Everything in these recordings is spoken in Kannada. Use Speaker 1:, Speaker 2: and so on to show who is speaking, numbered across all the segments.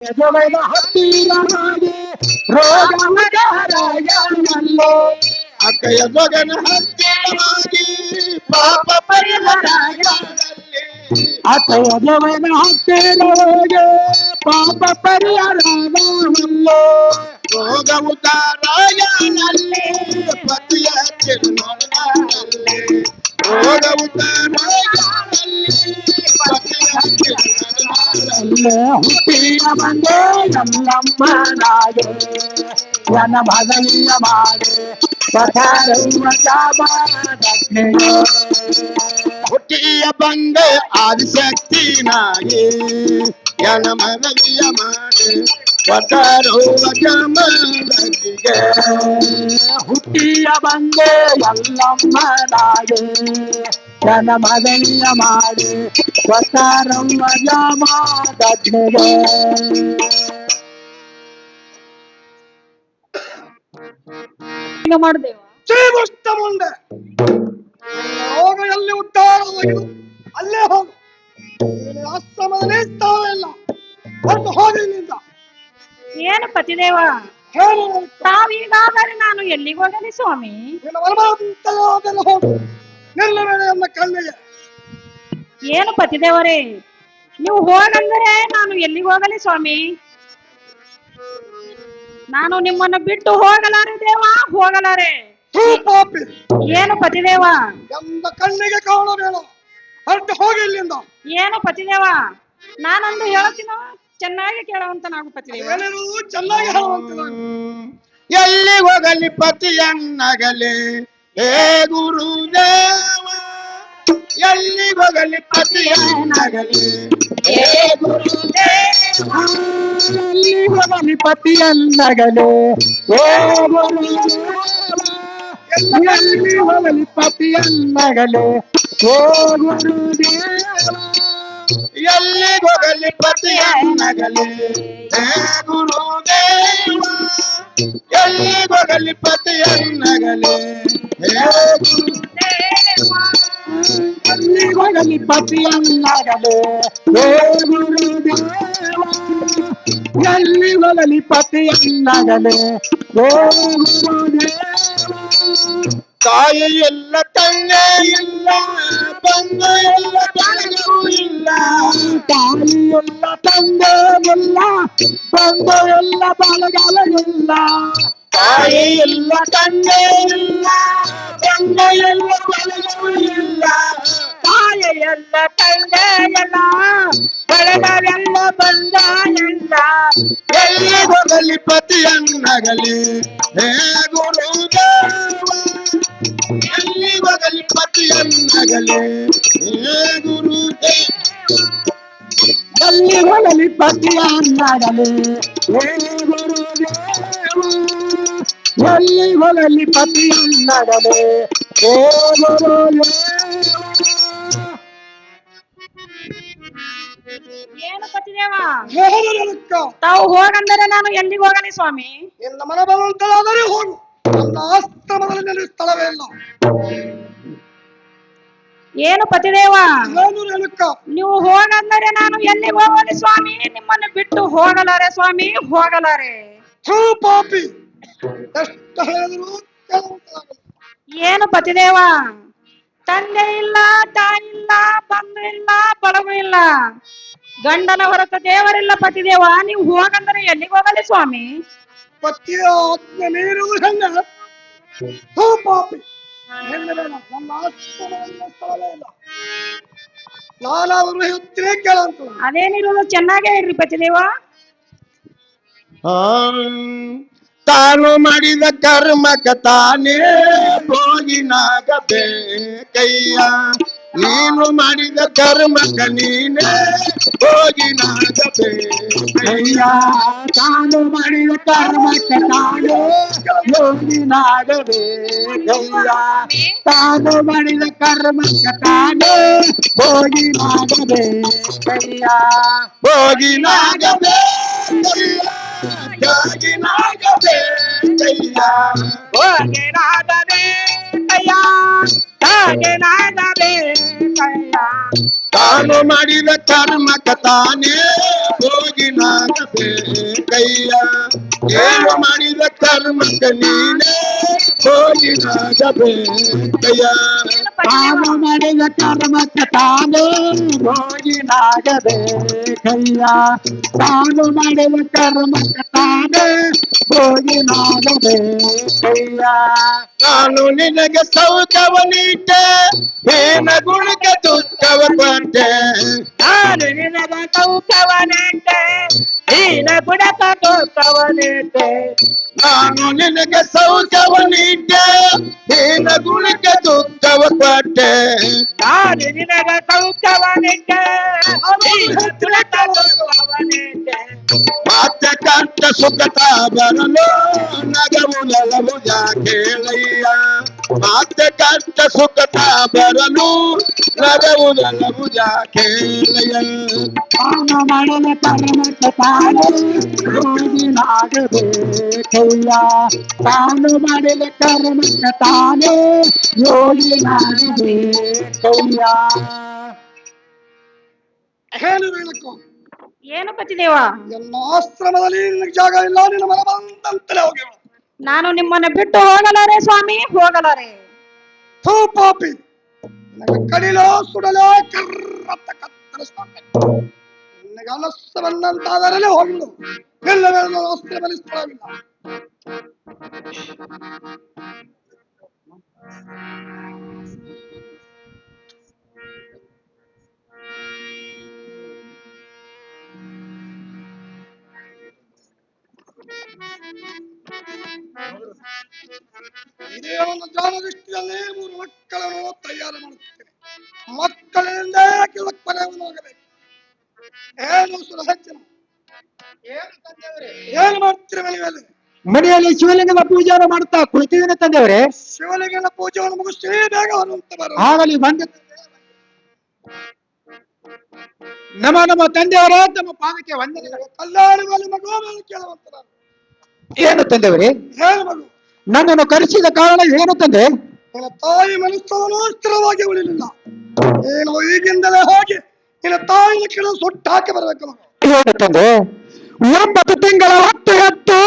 Speaker 1: ಯಜವನ ಹತ್ತಿರವಾಗಿ ರೋಗಮಗಾರಯನಲ್ಲೋ ಅಕ್ಕಯ ಜಗನ ಹತ್ತಿರವಾಗಿ ಪಾಪ ಪರಿಹರಾಯನಲ್ಲಿ ಅಕ್ಕಯ ಜವನ ಹತ್ತಿರವಾಗಿ ಪಾಪ ಪರಿಹರಾಯನಲ್ಲೋ ರೋಗ ಉತ್ತಾರಾಯನಲ್ಲಿ ಪತಿಯ ಚಿರುನೊಳನಲ್ಲಿ ರೋಗ ಉತ್ತಾರಾಯನಲ್ಲಿ ಪತಿಯ ಚಿರುನೊಳನಲ್ಲಿ ಹುಟ್ಟಿಯ ಬಂದೆ ನಮ್ಮಮ್ಮನಾಗೆ ವನ ಭಗಲಿಯ ಮಾಡೆ ಹುಟ್ಟಿಯ ಬಂದೆ ಆದಿಶಕ್ತಿನಾಗಿ ಯನ ಮನವಿಯ ಮಾಡಿ ವಟರುವ ಜಮದಗಿಗೆ ಹುಟ್ಟಿಯ ಬಂದೆ ಎಲ್ಲಮ್ಮನಾಗೆ ಯನ ಮದನಿಯ ಮಾಡಿ ವಟರುವ ಜಮದಗಿಗೆ
Speaker 2: ಮಾಡಿದೆವು
Speaker 3: ಶ್ರೀಕೃಷ್ಣ ಮುಂದೆ ರೋಗ ಎಲ್ಲಿ ಉದ್ಧಾರವಾಗಿರು ಅಲ್ಲೇ ಹೋಗು ಆಶ್ರಮದಲ್ಲಿ ಸ್ಥಾನ ಇಲ್ಲ ಹೊರಟು ಹೋಗಿ ನಿಂದ
Speaker 2: ಏನು ಪತಿದೇವ ತಾವೀಗಾದರೆ ನಾನು ಎಲ್ಲಿಗೆ ಹೋಗಲಿ ಸ್ವಾಮಿ
Speaker 3: ನಿನ್ನ ಮನಮಾಂತಲ್ಲ ಹೋಗು ನಿನ್ನ ಮೇಲೆ ನನ್ನ ಕಣ್ಣಿಗೆ
Speaker 2: ಏನು ಪತಿದೇವರೇ ನೀವು ಹೋಗಂದರೆ ನಾನು ಎಲ್ಲಿಗೆ ಹೋಗಲಿ ಸ್ವಾಮಿ ನಾನು ನಿಮ್ಮನ್ನು ಬಿಟ್ಟು ಹೋಗಲಾರೆ ದೇವ ಹೋಗಲಾರೆ
Speaker 3: ಪಾಪಿ
Speaker 2: ಏನು ಪತಿದೇವ
Speaker 3: ಎಂದ ಕಣ್ಣಿಗೆ ಕಾಣಬೇಡ ಹೊರಟು ಹೋಗಿ ಇಲ್ಲಿಂದ
Speaker 2: ಏನು ಪತಿದೇವ ನಾನೊಂದು ಹೇಳುತ್ತೀನ ಚೆನ್ನಾಗಿ ಕೇಳುವಂತ ನಾವು ಪತಿದೇವ
Speaker 3: ಏನಿರುವುದು ಚೆನ್ನಾಗಿ ಹೇಳುವಂತ
Speaker 1: ಎಲ್ಲಿ ಹೋಗಲಿ ಪತಿಯನ್ನಗಲಿ ಹೇ ಗುರುದೇವ ಎಲ್ಲಿ ಹೋಗಲಿ ಪತಿಯನ್ನಗಲಿ ಹೇ ಗುರುದೇವ ಎಲ್ಲಿ ಹೋಗಲಿ ಪತಿಯನ್ನಗಲಿ ಹೇ ಗುರುದೇವ ಎಲ್ಲಿ ಹೋಗಲಿ ಪತಿಯನ್ನಗಲಿ ಹೇ ಗುರುದೇವ ಎಲ್ಲಿ ಹೋಗಲಿ ಪತಿಯನ್ನಗಲಿ ಹೇ ಗುರುದೇವ ಎಲ್ಲಿ ಹೋಗಲಿ ಪತಿಯನ್ನಗಲಿ ಹೇ ಗುರುದೇವ ಎಲ್ಲಿ ಹೋಗಲಿ ಪತಿಯನ್ನಗಲಿ ಹೇ ಗುರುದೇವ ಎಲ್ಲಿ ಹೋಗಲಿ ಪತಿಯನ್ನಗಲಿ ಹೇ ಗುರುದೇವ ತಾಯಿ ಎಲ್ಲ ತಂದೆ ಇಲ್ಲ ಬಂಧು ಎಲ್ಲ ಬಳಗವೂ ಇಲ್ಲ ತಾಯಿ ಎಲ್ಲ ತಂದೆ ಇಲ್ಲ ಬಂಧು ಎಲ್ಲ ಬಳಗವಿಲ್ಲ ತಾಯಿ ಎಲ್ಲ ತಂದೆ ಇಲ್ಲ ಬಂಧು ಎಲ್ಲ ಬಳಗವೂ ಇಲ್ಲ ತಾಯಿ ಎಲ್ಲ ತಂದೆ ಎಲ್ಲ ಬಳಗವೆಲ್ಲ ಬಂದ ಎಲ್ಲ ಎಲ್ಲಿ ಹೋಗಲಿ ಪತಿಯನ್ನಗಲಿ ಹೇ ಗುರುದೇವ ಎಲ್ಲಿ ಹೋಗಲಿ ಪತಿಯನ್ನಗಲಿ ಹೇ ಗುರುದೇವ ಎಲ್ಲಿ ಹೋಗಲಿ ಪತಿಯನ್ನಗಲಿ ಹೇ ಗುರುದೇವ ಎಲ್ಲಿ ಹೋಗಲಿ ಪತಿಯನ್ನಗಲಿ ಹೇ ಗುರುದೇವ
Speaker 2: ಏನು ಪತಿದೇವ
Speaker 3: ಹೋಗಲಕ್ಕ
Speaker 2: ತಾವು ಹೋಗಂದರೆ ನಾನು ಎಲ್ಲಿಗೆ ಹೋಗಲಿ ಸ್ವಾಮಿ
Speaker 3: ನಿನ್ನ ಮನ ಬರುವಂತಲಾದರೆ ಹೋಗು ನನ್ನ ಆಶ್ರಮದಲ್ಲಿ ನಿನ್ನ ಸ್ಥಳವೇ ಇಲ್ಲ
Speaker 2: ಏನು ಪತಿದೇವ
Speaker 3: ಏನು ರೇಣುಕ
Speaker 2: ನೀವು ಹೋಗಂದರೆ ನಾನು ಎಲ್ಲಿಗೆ ಹೋಗಲಿ ಸ್ವಾಮಿ ನಿಮ್ಮನ್ನು ಬಿಟ್ಟು ಹೋಗಲಾರೆ ಸ್ವಾಮಿ ಹೋಗಲಾರೆ
Speaker 3: ಥೂ ಪಾಪಿ ಎಷ್ಟು ಹೇಳಿದ್ರು ಕೇಳುವಂತಲಾಗಲ್ಲ.
Speaker 2: ಏನು ಪತಿದೇವ ತಂದೆ ಇಲ್ಲ ತಾಯಿ ಇಲ್ಲ ಬಂಧು ಇಲ್ಲ ಬಳಗು ಇಲ್ಲ ಗಂಡನ ಹೊರತು ದೇವರಿಲ್ಲ ಪತಿದೇವ ನೀವು ಹೋಗಂದರೆ ಎಲ್ಲಿಗೆ ಹೋಗಲಿ ಸ್ವಾಮಿ
Speaker 3: ಪತಿಯ ಆಜ್ಞೆ ಮೀರುವುದು ಹೆಣ್ಣೆ ಥೂ ಪಾಪಿ ಹೆಣ್ಣೆ ಬೇಡ ನನ್ನ ಆಶ್ರಮದಲ್ಲಿ ಸ್ಥಳವೇ ಇಲ್ಲ ನಾನಾದರೂ ಹೇಳ್ತೀನಿ ಕೇಳಂತ
Speaker 2: ಅದೇನಿರೋದು ಚೆನ್ನಾಗೇ ಇರ್ರಿ ಪತಿದೇವ
Speaker 1: ತಾನು ಮಾಡಿದ ಕರ್ಮಕ ತಾನೇ ಭೋಗಿನಾಗಬೇಕಯ್ಯ ನೀನು ಮಾಡಿದ ಕರ್ಮಕ ನೀನೇ ಭೋಗಿನಾಗಬೇಕಯ್ಯ ತಾನು ಮಾಡಿದ ಕರ್ಮಕ ತಾನೇ ಭೋಗಿನಾಗಬೇಕಯ್ಯ ತಾನು ಮಾಡಿದ ಕರ್ಮಕ ತಾನೇ ಭೋಗಿನಾಗಬೇಕಯ್ಯ ಭೋಗಿನಾಗಬೇಕಯ್ಯ ಯೋಗಿನಾಗಬೇಕಯ್ಯ ಭೋಗಿನಾಗಬೇಕಯ್ಯ ಯೋಗಿನಾಗಬೇಕಯ್ಯ ತಾನು ಮಾಡಿದ ಕರ್ಮಕ್ಕ ತಾನೇ ಹೋಗಿನಾಗಬೇಕಯ್ಯ. ಏನು ಮಾಡಿದ ಕರ್ಮಕ್ಕ ನೀನೇ ಹೋಗಿನಾಗಬೇಕಯ್ಯ. ತಾನು ಮಾಡಿದ ಕರ್ಮಕ್ಕ ತಾನೇ ಹೋಗಿನಾಗಬೇಕಯ್ಯ. ತಾನು ಮಾಡಿದ ಕರ್ಮಕ್ಕ ತಾನೇ ಹೋಗಿನಾಗಬೇಕಯ್ಯ. ನಾನು ನಿನಗೆ ಸೌಖ್ಯವನಿಟ್ಟೆ, ಏನ ಗುಣಕ್ಕೆ ದುಃಖವ ಕೊಟ್ಟೆ. ನಾನು ನಿನಗೆ ಸೌಖ್ಯವನಿಟ್ಟೆ, ಏನ ಗುಣಕ್ಕೆ ದುಃಖವನಿಟ್ಟೆ. ನಾನು ನಿನಗೆ ಸೌಖ್ಯವನಿಟ್ಟೆ, ಏನ ಗುಣಕ್ಕೆ ದುಃಖವ ಕೊಟ್ಟೆ. ನಾನು ನಿನಗೆ ಸೌಖ್ಯವನಿಟ್ಟೆ, ಏನ ಗುಣಕ್ಕೆ ದುಃಖವನಿಟ್ಟೆ. ಮತ್ತೆ ಕಷ್ಟ ಸುಖತ ಬರಲು ನಗವು ನಲವು ಕೇಳಯ್ಯ. ಮತ್ತೆ ಕಷ್ಟ ಸುಖತ ಬರಲು ನಗವು ನಲವು ಕೇಳಯ್ಯ. ತಾನು ಮಾಡಲ ಕರ್ಮಕ್ಕ ತಾನು ಯೋಗಿನಾಗಬೇಕಯ್ಯ. ತಾನು ಮಾಡಲ ಕರ್ಮಕ್ಕ ತಾನೇ ಯೋಗಿನಾಗಬೇಕಯ್ಯ.
Speaker 3: ಏನು ಹೇಳಕ್ಕೋ?
Speaker 2: ಏನು ಪತಿದೇವ?
Speaker 3: ಎಲ್ಲ ಆಶ್ರಮದಲ್ಲಿ ನಿನಗೆ ಜಾಗ ಇಲ್ಲ, ನಿನ್ನ ಮನ ಬಂದಂತಲೇ ಹೋಗಿ.
Speaker 2: ನಾನು ನಿಮ್ಮನ್ನ ಬಿಟ್ಟು ಹೋಗಲಾರೆ ಸ್ವಾಮಿ, ಹೋಗಲಾರೆ.
Speaker 3: ಥೂ ಪಾಪಿ, ನಿನಗೆ ಕಡಿಲೋ ಸುಡಲೋ ಕರ್ರತ್ತ ಕತ್ತರಿಸ್ತಾನೆ. ನಿನಗೆ ಅನಸ್ಸು ಬಂದಂತಾದರಲ್ಲೇ ಹೋಗಿಳು. ಇಲ್ಲವೇ ಆಶ್ರಮದಲ್ಲಿ ಸ್ಥಳವಿಲ್ಲ. ಇದೇ ಒಂದು ಜಾನದೃಷ್ಟಿಯಲ್ಲಿ 3 ಮಕ್ಕಳನ್ನು ತಯಾರು ಮಾಡುತ್ತೇನೆ. ಮಕ್ಕಳಿಂದ ಕಿಳಕ್ಪರವನಾಗಬೇಕು. ಏನು ಸುರಹಚ್ಚನ, ಏನು ಮಾಡ್ತೀರಿ ಮನೆಯಲ್ಲಿ?
Speaker 1: ಮನೆಯಲ್ಲಿ ಶಿವಲಿಂಗದ ಪೂಜೆಯನ್ನು ಮಾಡುತ್ತಾ ಕುಳಿತಿದ್ದೇನೆ ತಂದೆಯವರೇ.
Speaker 3: ಶಿವಲಿಂಗನ ಪೂಜೆಯನ್ನು ಮುಗಿಸಿ ಬೇಗ ಹೊರಡುತ್ತ ಬರು.
Speaker 1: ಆಗಲಿ ಬಂದ. ನಮ್ಮ ತಂದೆಯವರೇ, ತಮ್ಮ ಪಾದಕ್ಕೆ ವಂದನೆಗಳು.
Speaker 3: ಕಲ್ಯಾಣದಲ್ಲಿ ಮಗು ಕೇಳುವಂತ ನಾನು.
Speaker 1: ಏನು ತಂದೆಯವರೇ?
Speaker 3: ಏನು ಮಗು?
Speaker 1: ನನ್ನನ್ನು ಕರೆಸಿದ ಕಾರಣ ಏನು ತಂದೆ?
Speaker 3: ನಿನ್ನ ತಾಯಿ ಮನಸ್ಸನ್ನು ಸ್ಥಿರವಾಗಿ ಉಳಿಲಿಲ್ಲ. ನೀನು ಈಗಿಂದಲೇ ಹೋಗಿ ನಿನ್ನ ತಾಯಿನ ಕೆಳಗೆ ಸುಟ್ಟು ಹಾಕಿ ಬರಬೇಕು ಮಗು.
Speaker 1: ಏನು ತಂದೆ? 9 ತಿಂಗಳ ಹೊತ್ತು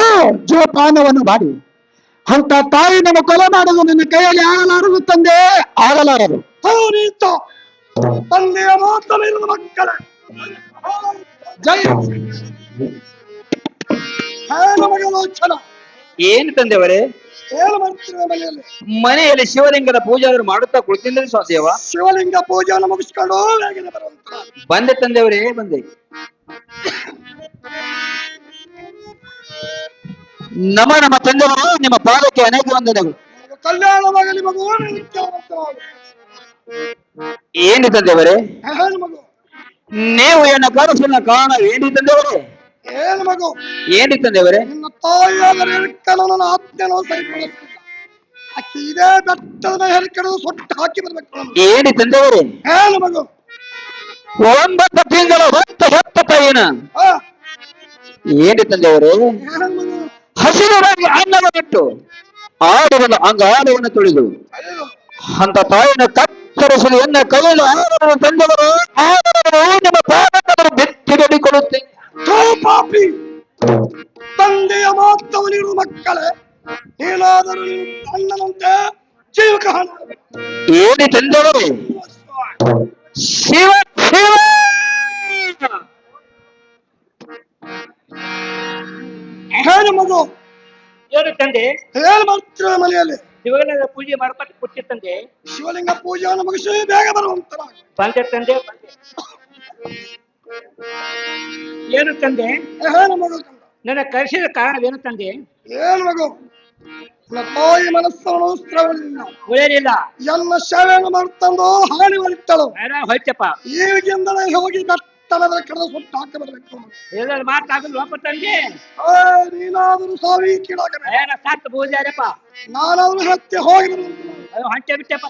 Speaker 1: ಜೋಪಾನವನ್ನು ಮಾಡಿ ಅಂತ ತಾಯಿ ನನ್ನ ಕೊಲೆ ಮಾಡುವುದು ನನ್ನ ಕೈಯಲ್ಲಿ ಆಗಲಾರದು ತಂದೆ, ಆಗಲಾರದು.
Speaker 3: ನೀತ ತಂದೆಯ ಮಾತಲ್ಲಿರುವ ಮಕ್ಕಳೇ,
Speaker 1: ಜೈ.
Speaker 3: ಏನು ಮಗಲೋಚನ?
Speaker 4: ಏನು ತಂದೆಯವರೇ?
Speaker 3: ಏನು ಮಾಡ್ತಿರುವ ಮನೆಯಲ್ಲಿ?
Speaker 4: ಮನೆಯಲ್ಲಿ ಶಿವಲಿಂಗದ ಪೂಜೆಯನ್ನು ಮಾಡುತ್ತಾ ಕುಳಿತಿದ್ದರೆ ಸ್ವಾದೇವ.
Speaker 3: ಶಿವಲಿಂಗ ಪೂಜೆಯನ್ನು ಮುಗಿಸ್ಕೊಂಡು ಬೇಗನೆ ಬರುವಂತ.
Speaker 4: ಬಂದೆ ತಂದೆಯವರೇ, ಬಂದೆ.
Speaker 1: ನಮ್ಮ ತಂದೆಯವರು ನಿಮ್ಮ ಪಾದಕ್ಕೆ ಅನೇಕ ವಂದನೆಗಳು.
Speaker 3: ಕಲ್ಯಾಣವಾಗಲಿ ಮಗು.
Speaker 4: ಏನು ತಂದೆಯವರೇ?
Speaker 3: ಏನು ಮಗು?
Speaker 1: ನೀವು ಏನು ಕನಸಿನ ಕಾರಣ ಏನು ತಂದೆಯವರೇ?
Speaker 3: ಏನು ಮಗು?
Speaker 4: ಏನು ತಂದೆಯವರೇ?
Speaker 3: ನಿನ್ನ ತಾಯಿಯಾದ ಹೆರಿಕನ್ನು ನನ್ನ ಆಜ್ಞೆಯನ್ನು ಸರಿಪಡಿಸಿಲ್ಲ. ಅಕ್ಕಿ ಇದೇ ಬೆಟ್ಟದ ಹೆರಿಕನ್ನು ಸುಟ್ಟು ಹಾಕಿ ಬರ್ಬೇಕು.
Speaker 4: ಏನು ತಂದೆಯವರೇ?
Speaker 3: ಏನು ಮಗು?
Speaker 1: 9 ತಿಂಗಳ ಹೊತ್ತ ತಾಯಿನ
Speaker 3: ಆ,
Speaker 4: ಏನು ತಂದೆಯವರೇ?
Speaker 3: ಏನು ಮಗು?
Speaker 1: ಹಸಿರಾಗಿ ಅನ್ನದ ಬಿಟ್ಟು ಆಡುವನ್ನು ಅಂಗಾಡುವನ್ನು ತುಳಿದು
Speaker 3: ಅಯ್ಯೋ,
Speaker 1: ಅಂತ ತಾಯಿನ ಕತ್ತರಿಸಲು ಎನ್ನ ಕೈಯಲ್ಲಿ ಆಡುವ ತಂದೆವರು ನಿಮ್ಮ ಪಾದವನ್ನು ಬೆತ್ತಿಗಡಿಕೊಳ್ಳುತ್ತೇನೆ.
Speaker 3: ಥೂ ಪಾಪಿ, ತಂದೆಯ ಮಾತವನಿರುವ ಮಕ್ಕಳೇ, ಏನಾದರೂ ನಿನ್ನ ಅಣ್ಣನಂತೆ ಜೀವಕ ಹಣ.
Speaker 1: ಏನು ತಂದೆವರು? ಶಿವ ಶಿವ.
Speaker 3: ಏನು ಮಗು?
Speaker 4: ಏನು ತಂದೆ?
Speaker 3: ಏನು ಮಾಡ್ತಿರುವ ಮನೆಯಲ್ಲಿ?
Speaker 4: ಶಿವಲಿಂಗದ ಪೂಜೆ ಮಾಡ್ಕೊಂಡು ಕೊಟ್ಟಿ ತಂದೆ.
Speaker 3: ಶಿವಲಿಂಗ ಪೂಜೆಯನ್ನು ಮುಗಿಸಿ ಬೇಗ ಬರುವಂತ.
Speaker 4: ಬಂದೆ ತಂದೆ, ಬಂದೆ. ಏನು ತಂದೆ?
Speaker 3: ಏನು ಮಗು?
Speaker 4: ನನ್ನ ಕರೆಸಿದ ಕಾರಣವೇನು ತಂದೆ?
Speaker 3: ಏನು ಮಗು? ನನ್ನ ತಾಯಿ ಮನಸ್ಸನ್ನು ಸ್ತ್ರವಲಿಲ್ಲ,
Speaker 4: ಉಳಿಯಲಿಲ್ಲ.
Speaker 3: ಎನ್ನ ಸೇವೆಯನ್ನು ಮಾಡ್ತಂದು ಹಾನಿ ಮಾಡಿಟ್ಟಳು.
Speaker 4: ಹೋಯ್ತಪ್ಪ.
Speaker 3: ಈಗಿಂದಲೇ ಹೋಗಿ ಬೆಟ್ಟದ ಕಡೆ ಸುಟ್ಟು ಹಾಕಿ ಬರಬೇಕು.
Speaker 4: ಎಲ್ಲರೂ ಮಾತಾಗಲು ವಾಪ ತಂದೆ.
Speaker 3: ನೀನಾದರೂ ಸಾವಿ ಕೀಳಾಗಬೇಕು.
Speaker 4: ಏನ ಸಾಕು ಪೂಜಾರಪ್ಪ.
Speaker 3: ನಾನಾದರೂ ಹತ್ಯೆ ಹೋಗಿ ಬರುವಂತ.
Speaker 4: ಹಂಚೆ ಬಿಟ್ಟೆಪ್ಪ.